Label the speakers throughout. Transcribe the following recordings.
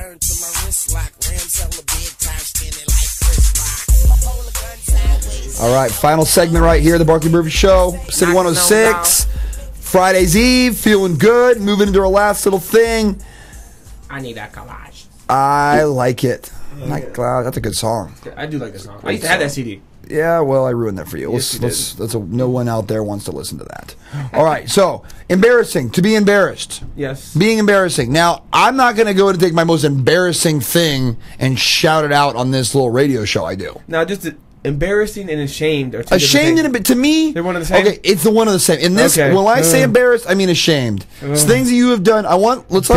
Speaker 1: burn to my wrist lock. Rams hella big time skinny like Chris Rock. Hold a gun sideways.
Speaker 2: All right, final segment right here, the Barclay Murphy Show, City 106. Friday's Eve, feeling good, moving into our last little thing.
Speaker 3: I need that collage.
Speaker 2: I like it. That's a good song.
Speaker 3: I do like this song. I used to have that CD.
Speaker 2: Yeah, well, I ruined that for you. No one out there wants to listen to that. All right, so embarrassing, to be embarrassed.
Speaker 3: Yes.
Speaker 2: Being embarrassing. Now, I'm not going to go and take my most embarrassing thing and shout it out on this little radio show I do.
Speaker 3: Now, just embarrassing and ashamed are two
Speaker 2: ashamed and to me,
Speaker 3: they're one of the same.
Speaker 2: Okay, it's the one of the same. In this, when I say embarrassed, I mean ashamed. It's things that you have done. Let's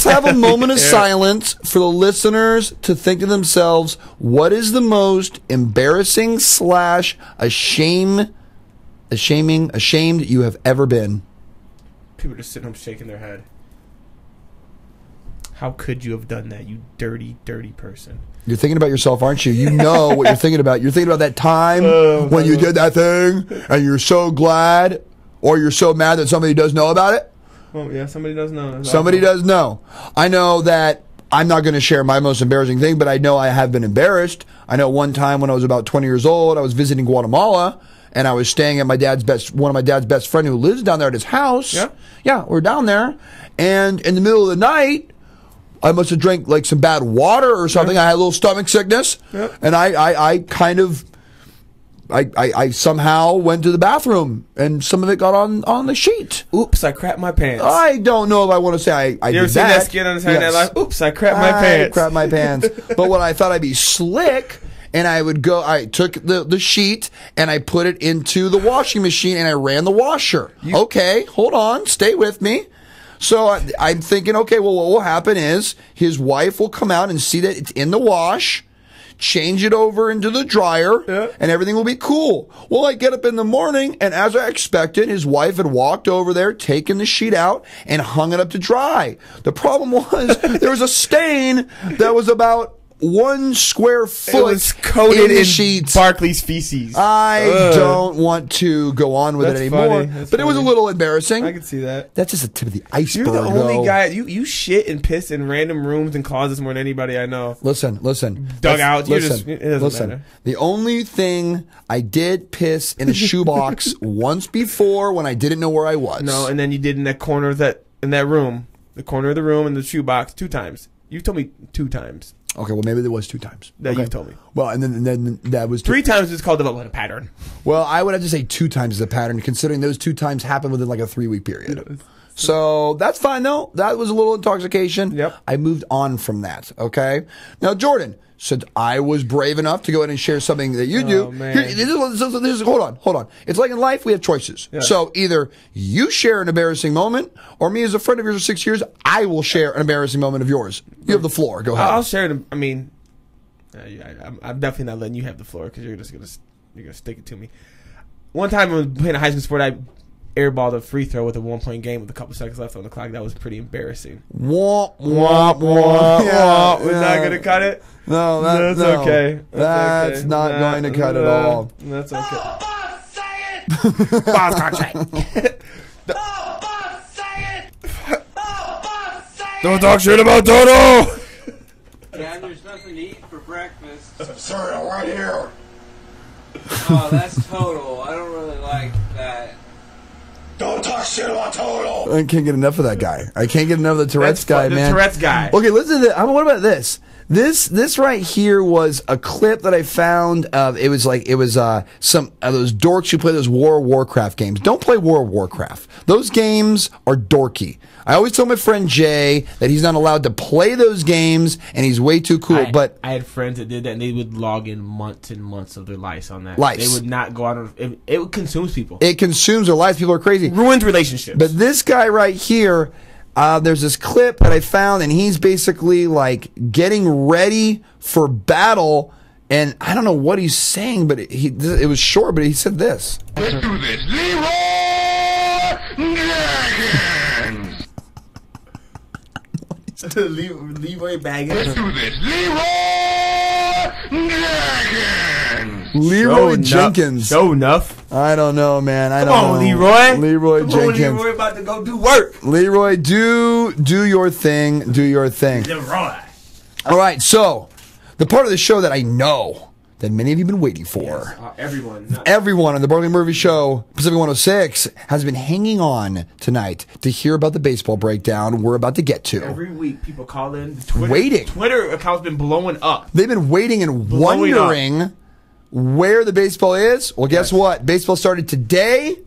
Speaker 2: have a moment of silence for the listeners to think to themselves, what is the most embarrassing / ashamed you have ever been?
Speaker 3: People just sitting home shaking their head. How could you have done that, you dirty, dirty person?
Speaker 2: You're thinking about yourself, aren't you? You know what you're thinking about. You're thinking about that time when you did that thing, and you're so glad, or you're so mad that somebody does know about it.
Speaker 3: Well, yeah, somebody does know.
Speaker 2: Somebody does know. I know that I'm not going to share my most embarrassing thing, but I know I have been embarrassed. I know one time when I was about 20 years old, I was visiting Guatemala, and I was staying at one of my dad's best friend who lives down there at his house. Yeah, we're down there, and in the middle of the night, I must have drank like some bad water or something. I had a little stomach sickness, and I somehow went to the bathroom, and some of it got on the sheet.
Speaker 3: Oops, I crapped my pants.
Speaker 2: I don't know if I want to say I
Speaker 3: you
Speaker 2: did
Speaker 3: ever seen that skit on the Saturday Night Live? Oops, I crapped my pants.
Speaker 2: I crapped my pants. But when I thought I'd be slick, and I took the sheet and I put it into the washing machine and I ran the washer. Okay, hold on, stay with me. So I'm thinking, okay, well, what will happen is his wife will come out and see that it's in the wash, change it over into the dryer, and everything will be cool. Well, I get up in the morning, and as I expected, his wife had walked over there, taken the sheet out, and hung it up to dry. The problem was there was a stain that was about 1 square foot.
Speaker 3: It was coated in
Speaker 2: sheets.
Speaker 3: Barclay's feces.
Speaker 2: I don't want to go on with it anymore. But it was a little embarrassing.
Speaker 3: I can see that.
Speaker 2: That's just the tip of the iceberg.
Speaker 3: You're the only guy. You shit and piss in random rooms and closets more than anybody I know.
Speaker 2: Listen.
Speaker 3: Dugouts. It doesn't matter.
Speaker 2: The only thing I did piss in a shoebox once before when I didn't know where I was.
Speaker 3: No, and then you did in that corner of that room, the corner of the room in the shoebox 2 times. You told me 2 times.
Speaker 2: Okay, well, maybe there was 2 times.
Speaker 3: That you told me.
Speaker 2: Well, and then that was
Speaker 3: 3 times is called development pattern.
Speaker 2: Well, I would have to say 2 times is a pattern, considering those 2 times happened within like a 3-week period. So that's fine, though. That was a little intoxication.
Speaker 3: Yep.
Speaker 2: I moved on from that, okay? Now, Jordan, since I was brave enough to go ahead and share something that you do. Hold on. It's like in life, we have choices. Yeah. So either you share an embarrassing moment, or me as a friend of yours for 6 years, I will share an embarrassing moment of yours. You have the floor. Go ahead.
Speaker 3: I'll share it. I mean, I'm definitely not letting you have the floor because you're gonna stick it to me. One time when playing a high school sport, I airballed a free throw with a 1-point game with a couple seconds left on the clock. That was pretty embarrassing.
Speaker 2: Womp, womp, womp.
Speaker 3: Yeah, we're not gonna cut it.
Speaker 2: No, that's
Speaker 3: okay.
Speaker 2: That's
Speaker 3: okay.
Speaker 2: not going to cut at all.
Speaker 3: That's okay.
Speaker 1: Oh, boss, say it!
Speaker 3: Boss contract.
Speaker 1: Oh, boss, say it! Oh, boss, say it!
Speaker 3: Don't talk shit about Toto!
Speaker 4: Dad, there's nothing to eat for breakfast.
Speaker 5: Some cereal right here.
Speaker 4: Oh, that's Total. I don't really like that.
Speaker 5: Don't talk shit about Total.
Speaker 2: I can't get enough of that guy. I can't get enough of the Tourette's guy, man.
Speaker 3: The Tourette's guy.
Speaker 2: Okay, listen to this. What about this? This right here was a clip that I found of. It was some of those dorks who play those World of Warcraft games. Don't play World of Warcraft. Those games are dorky. I always tell my friend Jay that he's not allowed to play those games, and he's way too cool. But
Speaker 3: I had friends that did that, and they would log in months and months of their lives on that.
Speaker 2: Lives.
Speaker 3: They would not go out. It consumes people.
Speaker 2: It consumes their lives. People are crazy.
Speaker 3: Ruins relationships.
Speaker 2: But this guy right here. There's this clip that I found, and he's basically like getting ready for battle, and I don't know what he's saying, but it was short, but he said this.
Speaker 5: Let's do this. Leroy Baggins.
Speaker 3: Leroy Baggins.
Speaker 5: Let's do this. Leroy Jenkins.
Speaker 2: Leroy Jenkins.
Speaker 3: Show enough.
Speaker 2: I don't know, man. I
Speaker 3: Come
Speaker 2: don't
Speaker 3: on,
Speaker 2: know.
Speaker 3: Leroy.
Speaker 2: Leroy
Speaker 3: Come
Speaker 2: Jenkins.
Speaker 3: on, Leroy, about to go do work.
Speaker 2: Leroy, do your thing. Do your thing.
Speaker 3: Leroy.
Speaker 2: All right, so the part of the show that I know that many of you have been waiting for.
Speaker 3: Everyone.
Speaker 2: Everyone on the Barclay Murphy Show, Pacific 106, has been hanging on tonight to hear about the baseball breakdown we're about to get to.
Speaker 3: Every week, people call in. The Twitter,
Speaker 2: Waiting.
Speaker 3: Twitter account's been blowing up.
Speaker 2: They've been waiting and
Speaker 3: Blowing
Speaker 2: wondering where the baseball is. Well, guess what? Baseball started today.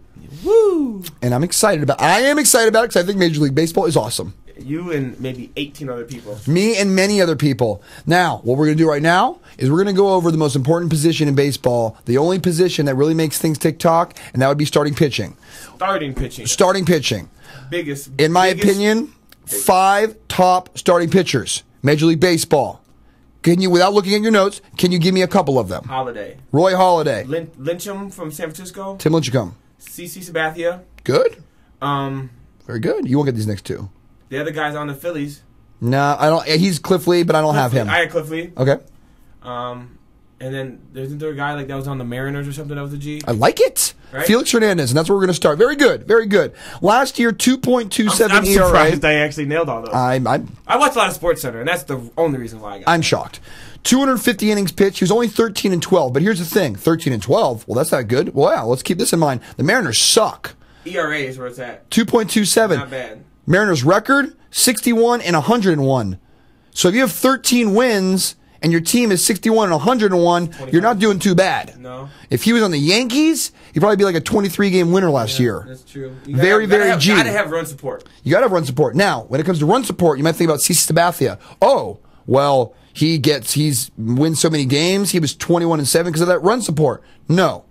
Speaker 3: Woo!
Speaker 2: And I'm excited about it. I am excited about it because I think Major League Baseball is awesome.
Speaker 3: You and maybe 18 other people.
Speaker 2: Me and many other people. Now, what we're going to do right now is we're going to go over the most important position in baseball, the only position that really makes things tick-tock, and that would be starting pitching.
Speaker 3: Starting pitching.
Speaker 2: Starting pitching.
Speaker 3: Biggest.
Speaker 2: In my opinion, 5 top starting pitchers. Major League Baseball. Can you, without looking at your notes, can you give me a couple of them?
Speaker 3: Holiday.
Speaker 2: Roy Halladay.
Speaker 3: Lyncham from San Francisco.
Speaker 2: Tim Lincecum.
Speaker 3: CC Sabathia.
Speaker 2: Good.
Speaker 3: Um,
Speaker 2: Very good. You won't get these next two.
Speaker 3: the other guy's on the Phillies.
Speaker 2: No, I don't. He's Cliff Lee, but I don't have him.
Speaker 3: I had Cliff Lee.
Speaker 2: Okay.
Speaker 3: And then isn't there a guy like that was on the Mariners or something that was a G?
Speaker 2: I like it.
Speaker 3: Right?
Speaker 2: Felix Hernandez, and that's where we're going to start. Very good. Very good. Last year, 2.27
Speaker 3: I'm
Speaker 2: ERA.
Speaker 3: surprised I actually nailed all those.
Speaker 2: I'm
Speaker 3: I watch a lot of Sports Center, and that's the only reason why I got
Speaker 2: I'm shocked. 250 innings pitched. He was only 13 and 12. But here's the thing: 13 and 12. Well, that's not good. Well, yeah, let's keep this in mind. The Mariners suck.
Speaker 3: ERA is where it's at.
Speaker 2: 2.27.
Speaker 3: Not bad.
Speaker 2: Mariners record 61 and 101. So if you have 13 wins and your team is 61 and 101, you're not doing too bad.
Speaker 3: No.
Speaker 2: If he was on the Yankees, he'd probably be like a 23-game winner last year.
Speaker 3: That's true.
Speaker 2: Very G.
Speaker 3: Gotta have run support.
Speaker 2: You got to have run support. Now, when it comes to run support, you might think about CC Sabathia. Oh, well, he's wins so many games. He was 21 and 7 because of that run support. No.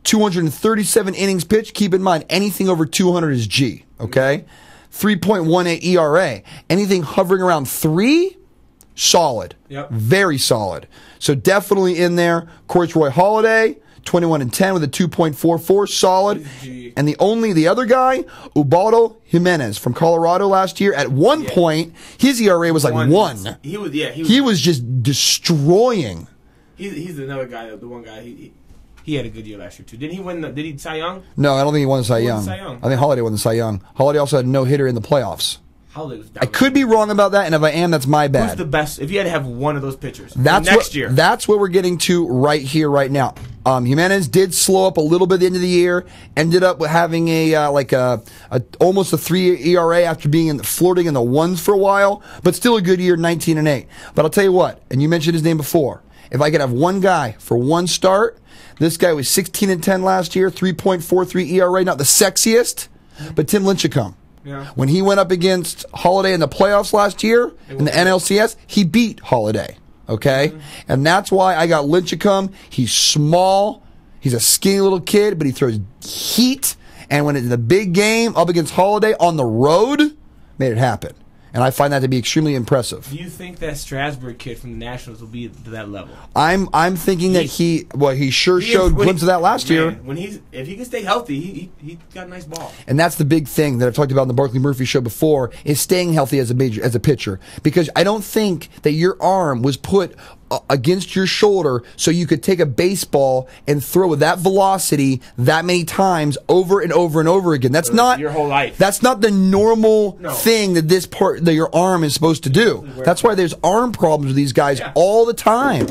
Speaker 2: 237 innings pitched. Keep in mind, anything over 200 is G. Okay? 3.18 ERA. Anything hovering around 3, solid.
Speaker 3: Yep.
Speaker 2: Very solid. So definitely in there. Of course, Roy Halladay, 21 and 10 with a 2.44, solid.
Speaker 3: G.
Speaker 2: And the other guy, Ubaldo Jimenez from Colorado last year. At one point, his ERA was like 1.
Speaker 3: He
Speaker 2: was just destroying.
Speaker 3: He's another guy. The one guy. He had a good year last year too. Did he Cy Young?
Speaker 2: No, I don't think he won the Cy Young.
Speaker 3: Cy Young?
Speaker 2: I think Halladay won the Cy Young. Halladay also had a no-hitter in the playoffs.
Speaker 3: Halladay was
Speaker 2: I could be wrong about that, and if I am, that's my bad.
Speaker 3: Who's the best? If you had to have one of those pitchers
Speaker 2: That's
Speaker 3: year.
Speaker 2: That's what we're getting to right here, right now. Jimenez did slow up a little bit at the end of the year. Ended up with having almost a 3 ERA after being flirting in the 1s for a while, but still a good year, 19 and 8. But I'll tell you what, and you mentioned his name before. If I could have one guy for one start, this guy was 16 and 10 last year, 3.43 ERA, not the sexiest, but Tim Lincecum.
Speaker 3: Yeah.
Speaker 2: When he went up against Halladay in the playoffs last year in the NLCS, he beat Halladay. Okay? And that's why I got Lincecum. He's small. He's a skinny little kid, but he throws heat. And when it's in the big game up against Halladay on the road, made it happen. And I find that to be extremely impressive.
Speaker 3: Do you think that Strasburg kid from the Nationals will be to that level?
Speaker 2: I'm thinking that he sure showed glimpses of that last year.
Speaker 3: If he can stay healthy, he got a nice ball.
Speaker 2: And that's the big thing that I've talked about in the Barclay Murphy Show before is staying healthy as a pitcher, because I don't think that your arm was put against your shoulder so you could take a baseball and throw with that velocity that many times over and over and over again. That's not
Speaker 3: your whole life.
Speaker 2: That's not the normal thing that your arm is supposed to do. That's why there's arm problems with these guys all the time.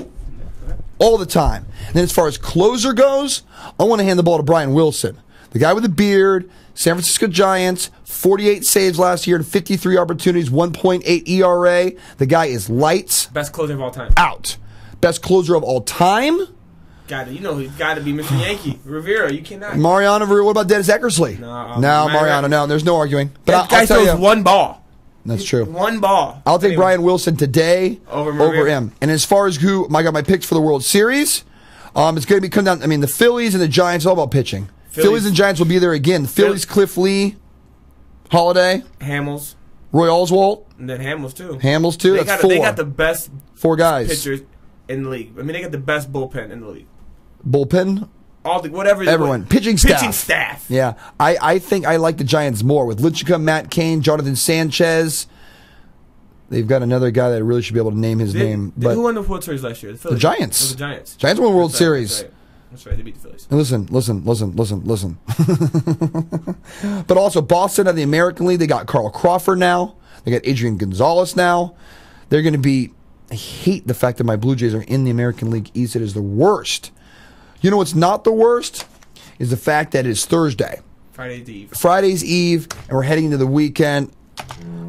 Speaker 2: All the time. And then as far as closer goes, I want to hand the ball to Brian Wilson. The guy with the beard, San Francisco Giants, 48 saves last year and 53 opportunities, 1.8 ERA. The guy is lights.
Speaker 3: Best closer of all time.
Speaker 2: Out. Best closer of all time.
Speaker 3: He's got to be Mr. Yankee. Rivera, you cannot.
Speaker 2: Mariano, what about Dennis Eckersley? No, Mariano, no. There's no arguing. But
Speaker 3: that guy throws one ball.
Speaker 2: That's true.
Speaker 3: One ball.
Speaker 2: I'll take Brian Wilson today over him. And as far as who I got my picks for the World Series, it's going to be come down. I mean, the Phillies and the Giants, all about pitching. Phillies and Giants will be there again. The Phillies, Cliff Lee, Halladay,
Speaker 3: Hamels,
Speaker 2: Roy Oswalt,
Speaker 3: and then Hamels too.
Speaker 2: Hamels too. That's 4.
Speaker 3: They got the best
Speaker 2: 4 guys
Speaker 3: pitchers in the league. I mean, they got the best bullpen in the league.
Speaker 2: Bullpen. Everyone. Pitching staff. Yeah. I think I like the Giants more with Lincecum, Matt Cain, Jonathan Sanchez. They've got another guy that I really should be able to name his name. But
Speaker 3: who won the World Series last year? The Phillies.
Speaker 2: Giants.
Speaker 3: Oh, the Giants.
Speaker 2: Giants won the World
Speaker 3: That's
Speaker 2: Series.
Speaker 3: right. That's right. They beat the Phillies.
Speaker 2: And listen. But also, Boston had the American League. They got Carl Crawford now. They got Adrian Gonzalez now. They're going to be... I hate the fact that my Blue Jays are in the American League East. It is the worst. You know what's not the worst? Is the fact that it's Thursday. Friday's Eve, and we're heading into the weekend.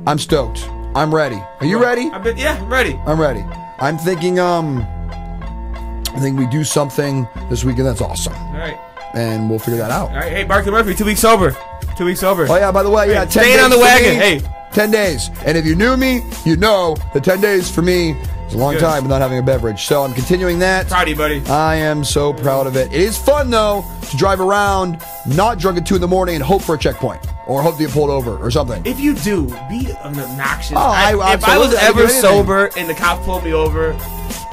Speaker 2: I'm stoked. I'm ready. Are you ready?
Speaker 3: I'm ready.
Speaker 2: I'm ready. I'm thinking, I think we do something this weekend that's awesome.
Speaker 3: All right.
Speaker 2: And we'll figure that out.
Speaker 3: All right. Hey, Barclay Murphy, 2 weeks sober. 2 weeks sober.
Speaker 2: Oh, yeah, by the way, yeah, 10
Speaker 3: staying
Speaker 2: days
Speaker 3: on the
Speaker 2: for
Speaker 3: wagon.
Speaker 2: me,
Speaker 3: Hey.
Speaker 2: 10 days. And if you knew me, you know that 10 days for me is a long time without having a beverage. So I'm continuing that.
Speaker 3: Proud of you, buddy.
Speaker 2: I am so proud of it. It is fun, though, to drive around not drunk at 2 in the morning and hope for a checkpoint. Or hope to get pulled over or something.
Speaker 3: If you do, be obnoxious.
Speaker 2: Oh,
Speaker 3: if I was
Speaker 2: absolutely.
Speaker 3: ever sober and the cop pulled me over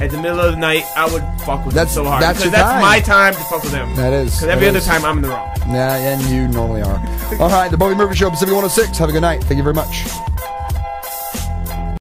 Speaker 3: at the middle of the night, I would fuck with them so hard.
Speaker 2: That's
Speaker 3: because
Speaker 2: your
Speaker 3: that's
Speaker 2: time.
Speaker 3: my time to fuck with them.
Speaker 2: That is.
Speaker 3: Because every other time I'm in the wrong.
Speaker 2: Yeah, and you normally are. All right, the Barclay Murphy Show, Pacific 106. Have a good night. Thank you very much.